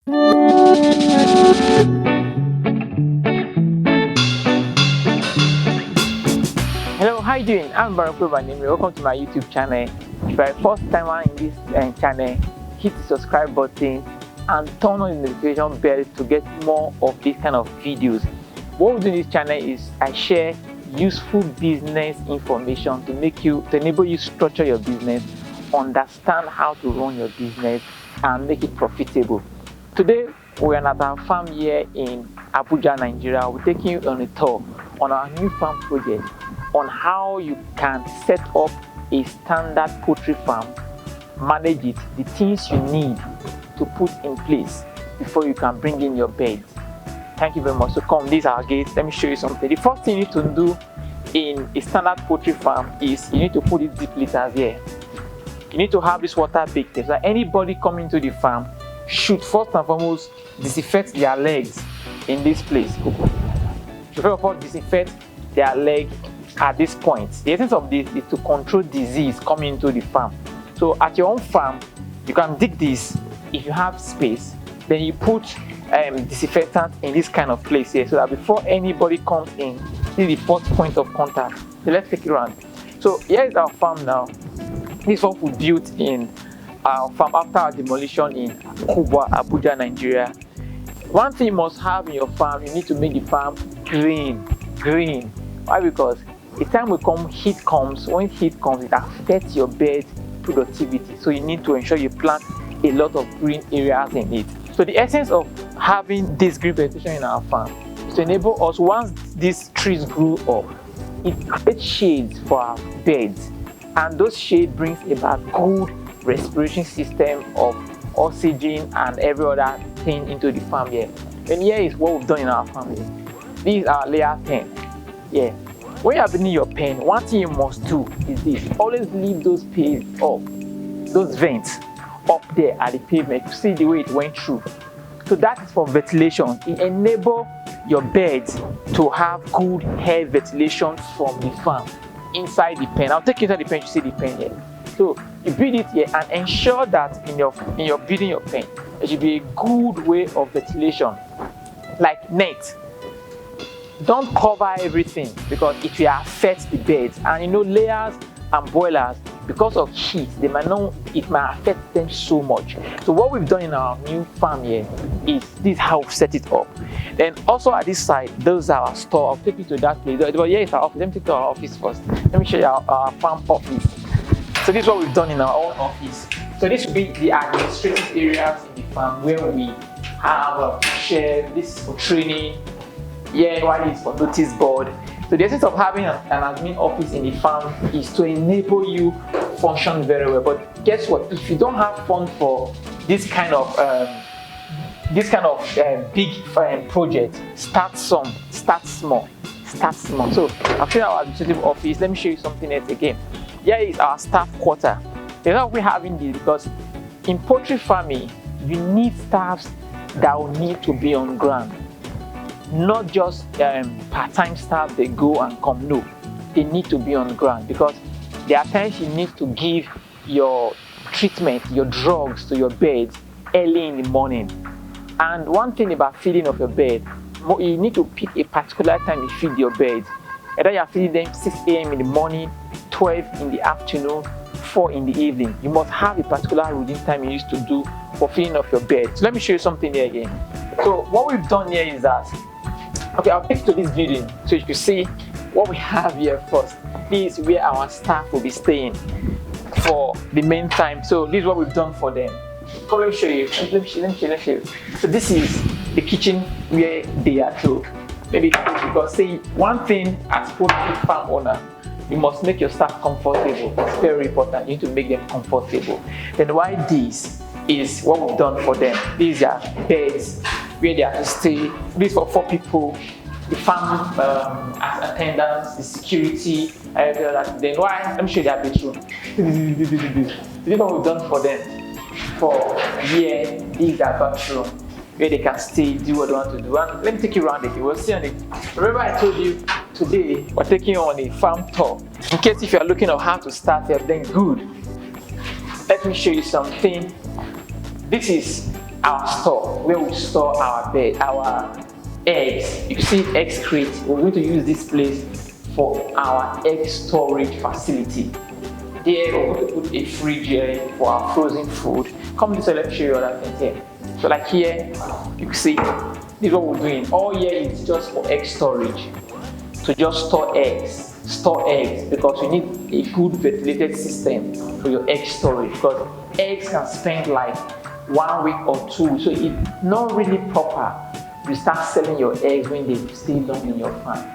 Hello, how you doing? I'm Barakova. Welcome to my YouTube channel. If you're a first timer in this channel, hit the subscribe button and turn on the notification bell to get more of this kind of videos. What we do in this channel is I share useful business information to enable you structure your business, understand how to run your business, and make it profitable. Today we're at our farm here in Abuja, Nigeria. We're taking you on a tour on our new farm project on how you can set up a standard poultry farm, manage it, the things you need to put in place before you can bring in your birds. Thank you very much. So come, these are our gates. Let me show you something. The first thing you need to do in a standard poultry farm is you need to put these deep litters here. You need to have this water big tape so that anybody coming to the farm should first and foremost disinfect their legs in this place. First of all, disinfect their leg at this point. The essence of this is to control disease coming into the farm. So at your own farm, you can dig this if you have space. Then you put disinfectant in this kind of place here so that before anybody comes in, this is the first point of contact. So let's take it around. So here is our farm now. This is what we built in our farm after our demolition in Kubwa, Abuja, Nigeria. One thing you must have in your farm, you need to make the farm green. Why? Because the time will come, heat comes. When heat comes, it affects your bird productivity. So you need to ensure you plant a lot of green areas in it. So the essence of having this green vegetation in our farm is to enable us, once these trees grew up, it creates shades for our birds. And those shades brings about good respiration system of oxygen and every other thing into the farm here. And here is what we've done in our farm here. This is our layer pen. Yeah. When you are building your pen, one thing you must do is this. Always leave those panes up, those vents up there at the pavement to see the way it went through. So that is for ventilation. It enables your birds to have good air ventilation from the farm inside the pen. I'll take you inside the pen to see the pen here. So you build it here and ensure that in your building your pen, there should be a good way of ventilation, like net. Don't cover everything because it will affect the birds. And you know, layers and boilers, because of heat, it might affect them so much. So what we've done in our new farm here is this is how we set it up. Then also at this side, those are our store. I'll take you to that place. But here is our office. Let me take you to our office first. Let me show you our farm office. So this is what we've done in our own office. So this will be the administrative areas in the farm where we have a share. This is for training. Here, while it's for notice board. So the essence of having an admin office in the farm is to enable you function very well. But guess what? If you don't have funds for this kind of big project, start small. So I'll show you our administrative office. Let me show you something else again. Here is our staff quarter. The reason we having this because in poultry farming, you need staffs that will need to be on ground. Not just part-time staff, they go and come. No, they need to be on ground because there are times you need to give your treatment, your drugs to your birds early in the morning. And one thing about feeding of your bird, you need to pick a particular time you feed your birds. Either you are feeding them 6 a.m. in the morning, 12 in the afternoon, 4 in the evening. You must have a particular routine time you used to do for feeding of your birds. So let me show you something here again. So what we've done here is that, okay, I'll take you to this building so you can see what we have here first. This is where our staff will be staying for the main time. So this is what we've done for them. Come, let me show you. Let me show you. So this is the kitchen where they are to maybe because say one thing as poultry farm owner, you must make your staff comfortable. It's very important. You need to make them comfortable. Then why this is what we've done for them. These are beds where they are to stay. This for 4 people. The farm attendants, the security, everything like that. Then why? Let me show you their bedroom. This is what we've done for them. For here, these are bathroom where they can stay, do what they want to do. And let me take you around it. You will see on it. Remember I told you today we're taking you on a farm tour. In case if you are looking at how to start here, then good. Let me show you something. This is our store where we store our eggs. You see egg crate. We're going to use this place for our egg storage facility. There we're going to put a fridge here for our frozen food. Come this way, let me show you other things here. So like here, you can see this is what we're doing. All here is just for egg storage. To just store eggs. Store eggs because you need a good ventilated system for your egg storage, because eggs can spend like 1 week or 2 weeks, so it's not really proper you start selling your eggs when they stay long in your farm.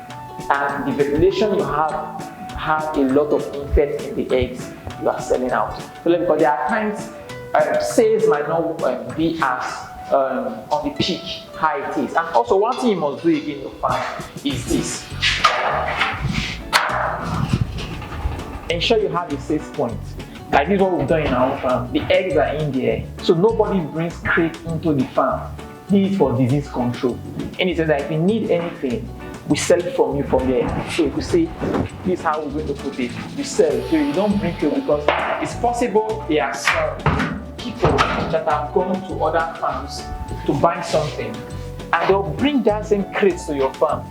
And the ventilation you have a lot of insects in the eggs you are selling out. So because there are times sales might not be as on the peak how it is. And also one thing you must do again in your farm is this. Ensure you have a safe point. Like this is what we've done in our farm. The eggs are in there, so nobody brings crate into the farm. This is for disease control. And it says that if you need anything, we sell it from you from there. So if you see, this is how we're going to put it. You sell it, so you don't bring it, because it's possible there are some people that have gone to other farms to buy something, and they'll bring that same crates to your farm.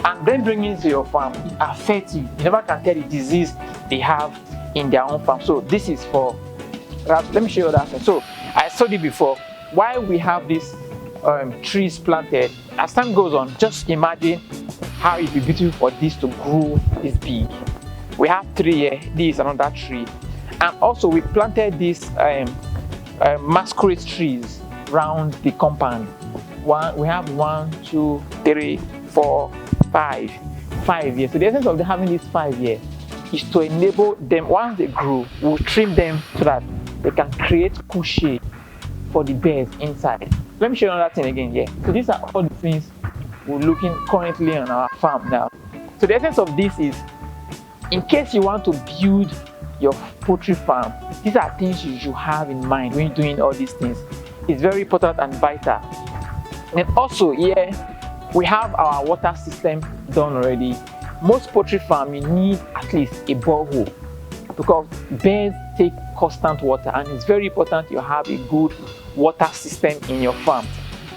And then bringing it to your farm, it affects you. You never can tell the disease they have in their own farm. So this is for, let me show you that. So I showed it before. While we have these trees planted, as time goes on, just imagine how it would be beautiful for this to grow this big. We have 3 here. This is another tree, and also we planted these masquerade trees around the compound. We have 1, 2, 3, 4, 5 years. So the essence of having these 5 years is to enable them, once they grow, we'll trim them so that they can create cool shade for the birds inside. Let me show you another thing again here. So these are all the things we're looking currently on our farm now. So the essence of this is, in case you want to build your poultry farm, these are things you should have in mind when you're doing all these things. It's very important and vital. And also here, we have our water system done already. Most poultry farm, you need at least a borehole, because birds take constant water, and it's very important you have a good water system in your farm.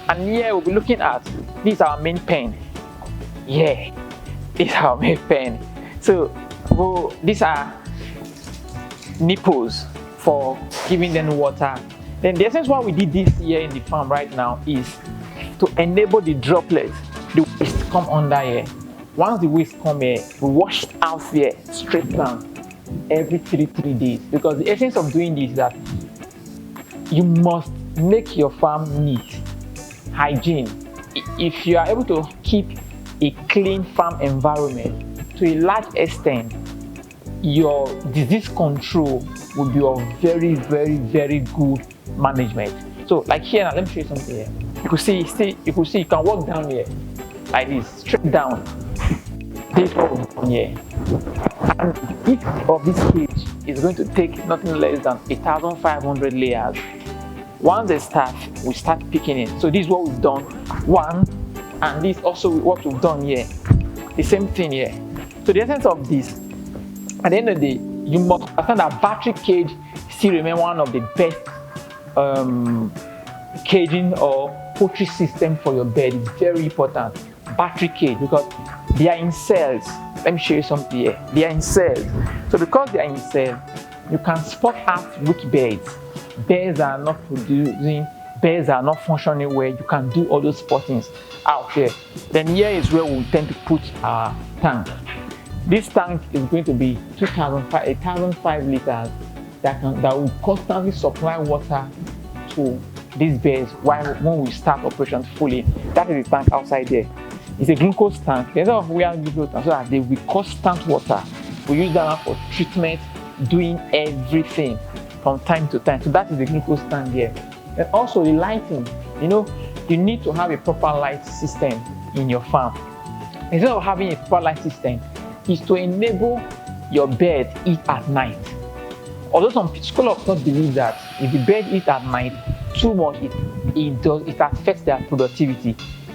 And here we'll be looking at, this is our main pen. Yeah, this is our main pen. So these are nipples for giving them water. Then the essence why we did this here in the farm right now is to enable the droplets, the waste come under here. Once the waste come here, we wash it out here straight down every 3 days, because the essence of doing this is that you must make your farm neat, hygiene. If you are able to keep a clean farm environment, to a large extent, your disease control will be of very, very, very good management. So like here now, let me show you something here. You can see you can walk down here like this, straight down. This walk down here. And each of this cage is going to take nothing less than 1,500 layers. Once they start, we start picking it. So this is what we've done. One, and this also what we've done here. The same thing here. So the essence of this, at the end of the day, you must understand that battery cage still remain one of the best caging or poultry system for your bird. It's very important. Battery cage, because they are in cells. Let me show you something here. They are in cells. So because they are in cells, you can spot out weak birds. Birds are not producing, birds are not functioning well. You can do all those spottings out here. Then here is where we tend to put our tank. This tank is going to be 1,005 liters that will constantly supply water to these birds when we start operations fully. That is the tank outside there. It's a glucose tank. There's a we have glucose tank so that they will constant water. We use that for treatment, doing everything from time to time. So that is the glucose tank here. And also the lighting. You need to have a proper light system in your farm. Instead of having a proper light system, is to enable your bird eat at night. Although some school of thought believe that if the bird eats at night too much, it affects their productivity.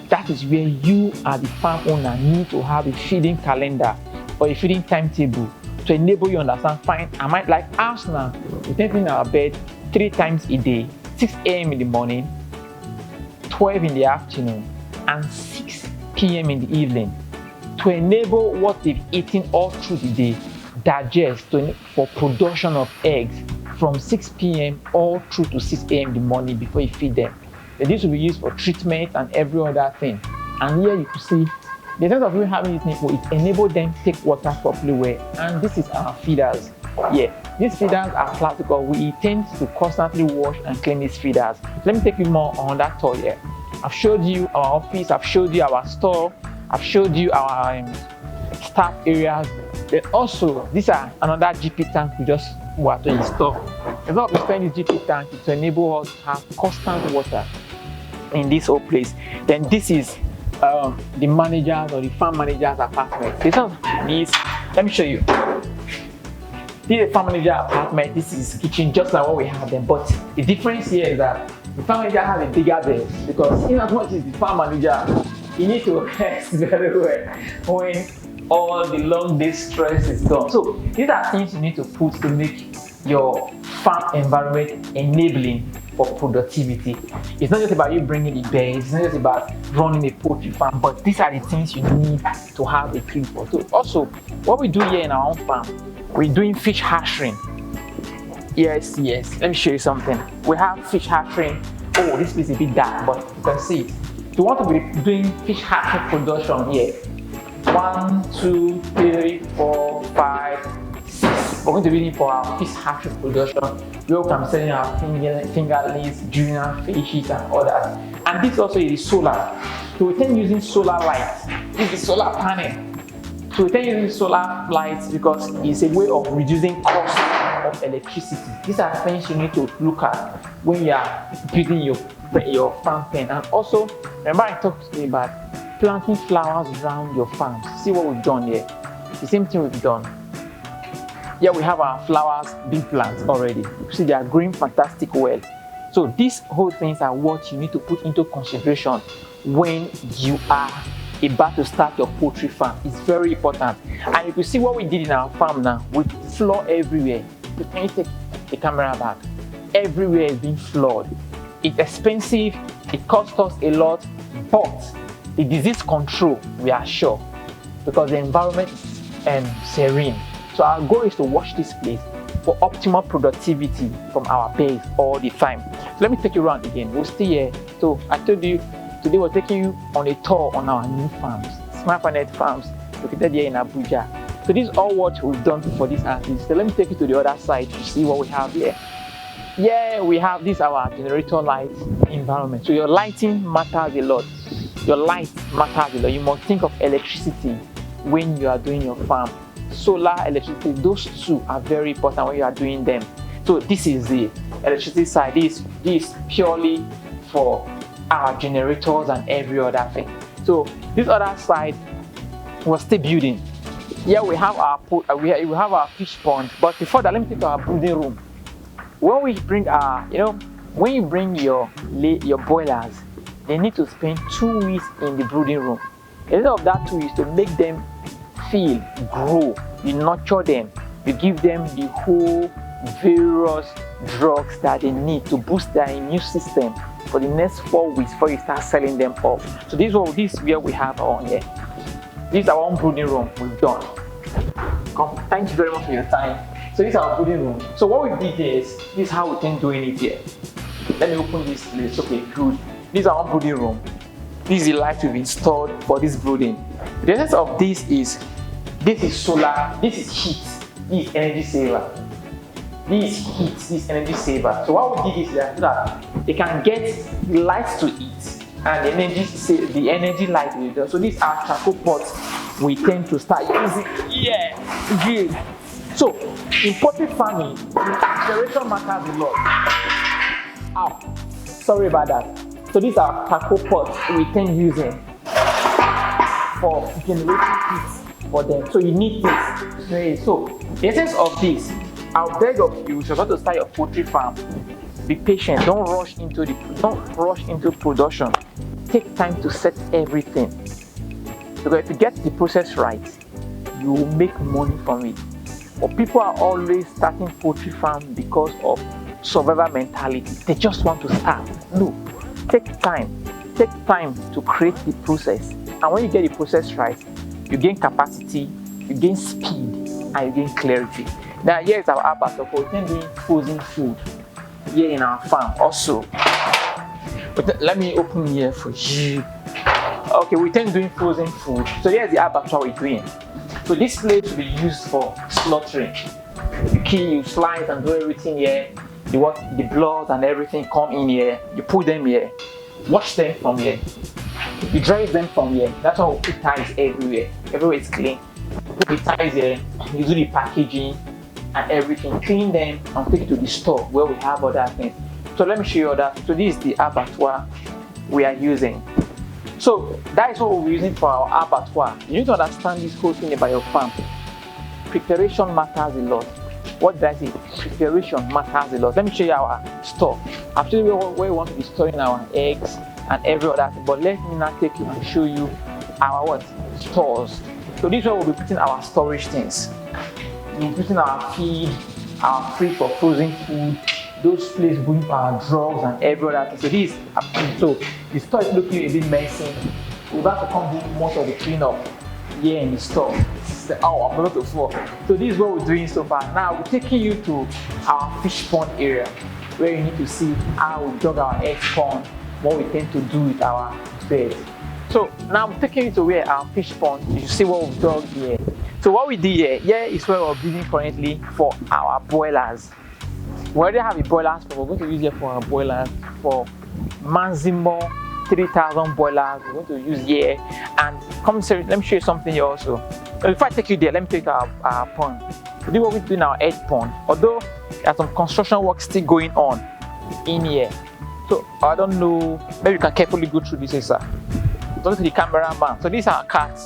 That is where you as the farm owner need to have a feeding calendar or a feeding timetable to enable you understand, fine, I might like us now, we tend to feed our bird 3 times a day, 6 a.m. in the morning, 12 in the afternoon and 6 p.m. in the evening to enable what they've eaten all through the day digest for production of eggs from 6 p.m. all through to 6 a.m. in the morning before you feed them. Then this will be used for treatment and every other thing. And here you can see the sense of you having this nipple, it enables them to take water properly well. And this is our feeders. Yeah, these feeders are plastic. We intend to constantly wash and clean these feeders. Let me take you more on that tour here. I've showed you our office, I've showed you our store, I've showed you our staff areas. Then also, these are another GP tank we just want to install. It's not installing this GP tank to enable us to have constant water in this whole place. Then this is the manager's or the farm manager's apartment. Let me show you. This is a farm manager apartment. This is his kitchen, just like what we have then. But the difference here is that the farm manager has a bigger bed because in as much as the farm manager, you need to rest very well when all the long day stress is gone. So these are things you need to put to make your farm environment enabling for productivity. It's not just about you bringing the birds, it's not just about running a poultry farm, but these are the things you need to have a clean for. So also, what we do here in our own farm, we're doing fish hatchery. Yes, let me show you something. We have fish hatchery. Oh, this place is a bit dark, but you can see it. If you want to be doing fish hatchery production here, 1, 2, 3, 4, 5, 6. We're going to be in for our fish hatchery production. We will come selling our fingerlings, junior fishes, and others. And this also is solar. So we tend using solar lights. This is solar panel. So we tend using solar lights because it's a way of reducing cost of electricity. These are things you need to look at when you are building your farm pen. And also, remember I talked to you about planting flowers around your farms. See what we've done here. The same thing we've done. Here we have our flowers being planted already. You see they are growing fantastic well. So these whole things are what you need to put into consideration when you are about to start your poultry farm. It's very important. And you can see what we did in our farm now with floor everywhere. You can take the camera back. Everywhere is being floored. It's expensive, it costs us a lot, but the disease control, we are sure, because the environment is serene. So our goal is to watch this place for optimal productivity from our base all the time. So let me take you around again. We'll stay here. So I told you, today we're taking you on a tour on our new farms, Smart Planet Farms, located here in Abuja. So this is all what we've done for this artist. So let me take you to the other side to see what we have here. Yeah, we have this our generator light environment. So your lighting matters a lot. Your light matters a lot. You must think of electricity when you are doing your farm. Solar, electricity, those two are very important when you are doing them. So this is the electricity side. This is purely for our generators and every other thing. So this other side was still building. Here we have our we have our fish pond. But before that, let me take our brooding room. When we bring our, when you bring your boilers, they need to spend 2 weeks in the brooding room. Instead of that 2 weeks to make them grow, you nurture them, you give them the whole various drugs that they need to boost their immune system for the next 4 weeks before you start selling them off. So this is where we have on here. This is our own brooding room we've done. Thank you very much for your time. So this is our brooding room. So what we did is, this is how we can do it here. Let me open this place. Okay, good. This is our brooding room. This is the light we've installed for this brooding. The essence of this is solar, this is heat, this is energy saver. This is heat, this is energy saver. So what we did is that they can get the light to eat and the energy light will do. So these are charcoal pots we tend to start using. Yeah, good. So in poultry farming, generation matters a lot. Ow, sorry about that. So these are charcoal pots we tend using for generating heat for them. So you need this. Okay, so the essence of this, I'll beg of you, if you're about to start your poultry farm, be patient. Don't rush into production. Take time to set everything. Because if you get the process right, you will make money from it. But people are always starting poultry farm because of survival mentality. They just want to start. No, take time. take time to create the process. And when you get the process right, you gain capacity, you gain speed, and you gain clarity. Now here is our abattoir. We can do frozen food here in our farm also. But let me open here for you. Okay, we tend doing frozen food. So here's the abattoir we're doing. So this place will be used for slaughtering. You kill, you slice and do everything here. You want the blood and everything come in here. You put them here. Wash them from here. You dry them from here. That's why we put ties everywhere. Everywhere is clean. Put the ties here. You do the packaging and everything. Clean them and take it to the store where we have other things. So let me show you other. So this is the abattoir we are using. So that is what we're using for our abattoir. You need to understand this whole thing about your farm. Preparation matters a lot. What did I say? Preparation matters a lot. Let me show you our store. I've shown you where we want to be storing our eggs and every other thing. But let me now take you and show you our what? Stores. So this is where we'll be putting our storage things. We'll be putting our feed, our fridge for frozen food, those places going for our drugs and every other thing. So the store is looking a bit messy. We've got to come do most of the cleanup here in the store. I'm not to fall. So this is what we're doing so far. Now we're taking you to our fish pond area where you need to see how we dug our egg pond, what we tend to do with our beds. So now I'm taking you to where our fish pond, you see what we've dug here. So what we did here is where we're building currently for our boilers. We already have a boilers, but we're going to use it for our boilers for maximum 3,000 boilers. We're going to use here. And come let me show you something here also. Before I take you there, let me take our pond. This is what we do in our egg pond. Although there's some construction work still going on in here. So I don't know, maybe you can carefully go through this, sir. Talk to the cameraman. So this is our cat.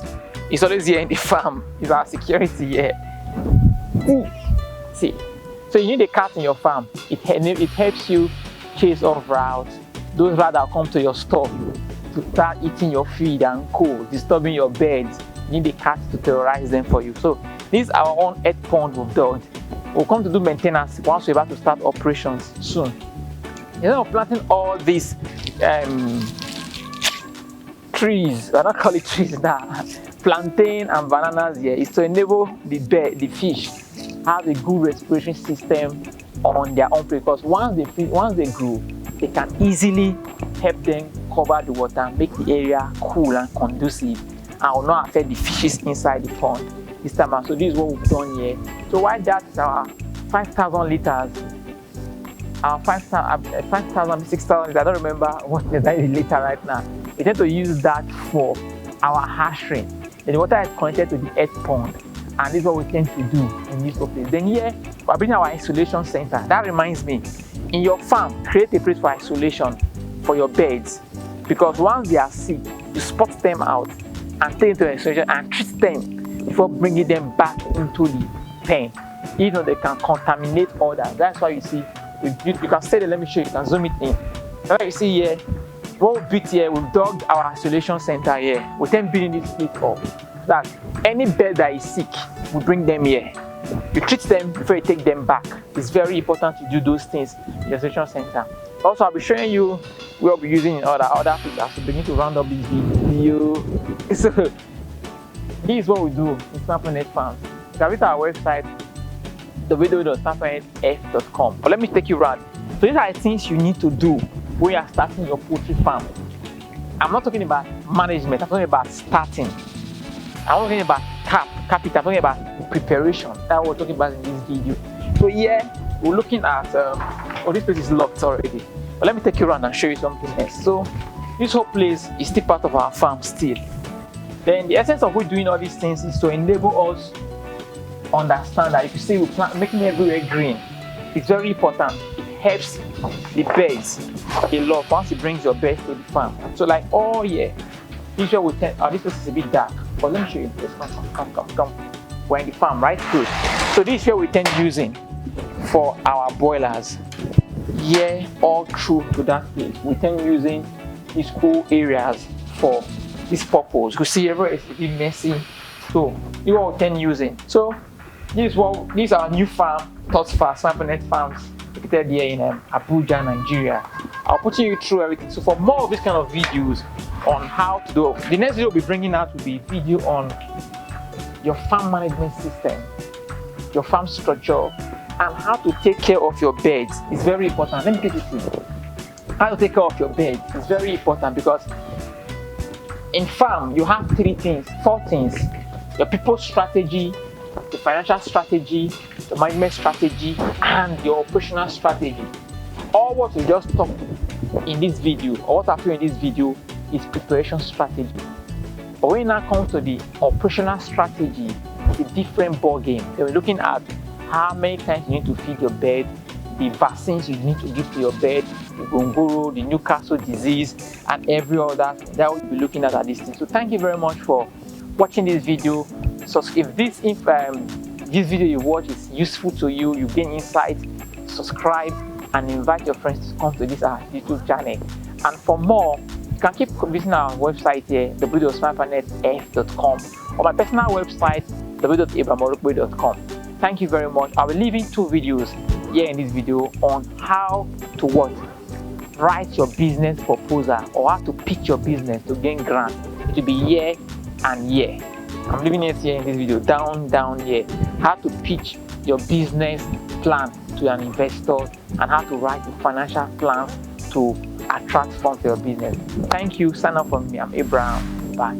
It's always here in the farm. It's our security here. See. So you need a cat in your farm. It helps you chase off rats. Those rats that come to your store to start eating your feed and disturbing your beds. You need a cat to terrorize them for you. So this is our own egg pond we've done. We'll come to do maintenance once we're about to start operations soon. Instead of planting all these trees, I don't call it trees now, plantain and bananas here, is to enable the fish have a good respiration system on their own, because once they grow, they can easily help them cover the water, make the area cool and conducive, and will not affect the fishes inside the pond this time around. So this is what we've done here. So why that is our 5,000 liters, our 5,000, 6,000 liters, I don't remember what is the liter right now. We tend to use that for our hatchery. And the water is connected to the egg pond, and this is what we tend to do in this place. Then here, we're building our isolation center. That reminds me, in your farm, create a place for isolation for your birds, because once they are sick, you spot them out and take them to isolation and treat them before bringing them back into the pen. Even though they can contaminate others. That's why you see, you can say that, let me show you, you can zoom it in. Now you see here, what we built here, we've dug our isolation center here. We then building this place up. That any bird that is sick, we bring them here. You treat them before you take them back. It's very important to do those things in the isolation center. Also, I'll be showing you what we'll be using in other places as we begin to round up this video. So, this is what we do in SnappNet Farms. You can visit our website, www.snappnetf.com. But let me take you around. So these are the things you need to do when you are starting your poultry farm. I'm not talking about management, I'm talking about starting. I'm not talking about capital, I'm talking about preparation. That's what we're talking about in this video. So here, we're looking at, this place is locked already. But let me take you around and show you something else. So this whole place is still part of our farm still. Then the essence of we doing all these things is to enable us understand that if you see we plant, making everywhere green, it's very important. It helps the birds a lot once it brings your birds to the farm. So like here, usually we tend, this place is a bit dark, but let me show you. Let's come. We're in the farm right through. So this is where we tend using for our boilers. Here all through to that place, we tend using these whole areas for this purpose. You see everywhere is a bit messy. So this is what we tend using. So this is our new farm, SnappNet Farms, located here in Abuja, Nigeria. I'll put you through everything. So for more of this kind of videos on how to do, the next video I'll be bringing out will be a video on your farm management system, your farm structure, and how to take care of your birds. It's very important. Let me take you through how to take care of your birds. It's very important because in farm you have four things: your people strategy, the financial strategy, the management strategy, and your operational strategy. All what we just talked in this video, or what I've shown in this video, is preparation strategy. But when it now comes to the operational strategy, it's a different ball game. So we're looking at how many times you need to feed your bird, the vaccines you need to give to your bird, the gongoro, the Newcastle disease, and every other that we'll be looking at this thing. So thank you very much for watching this video. So if this video you watch is useful to you, you gain insight, subscribe and invite your friends to come to this YouTube channel. And for more, you can keep visiting our website here, www.smartfinance.com, or my personal website, www.abraham.com. Thank you very much. I'll be leaving 2 videos here in this video on how to write your business proposal, or how to pitch your business to gain grant. It will be year and year. I'm leaving it here in this video, down here. How to pitch your business plan to an investor, and how to write a financial plan to attract funds for your business. Thank you. Sign up for me. I'm Abraham. Bye.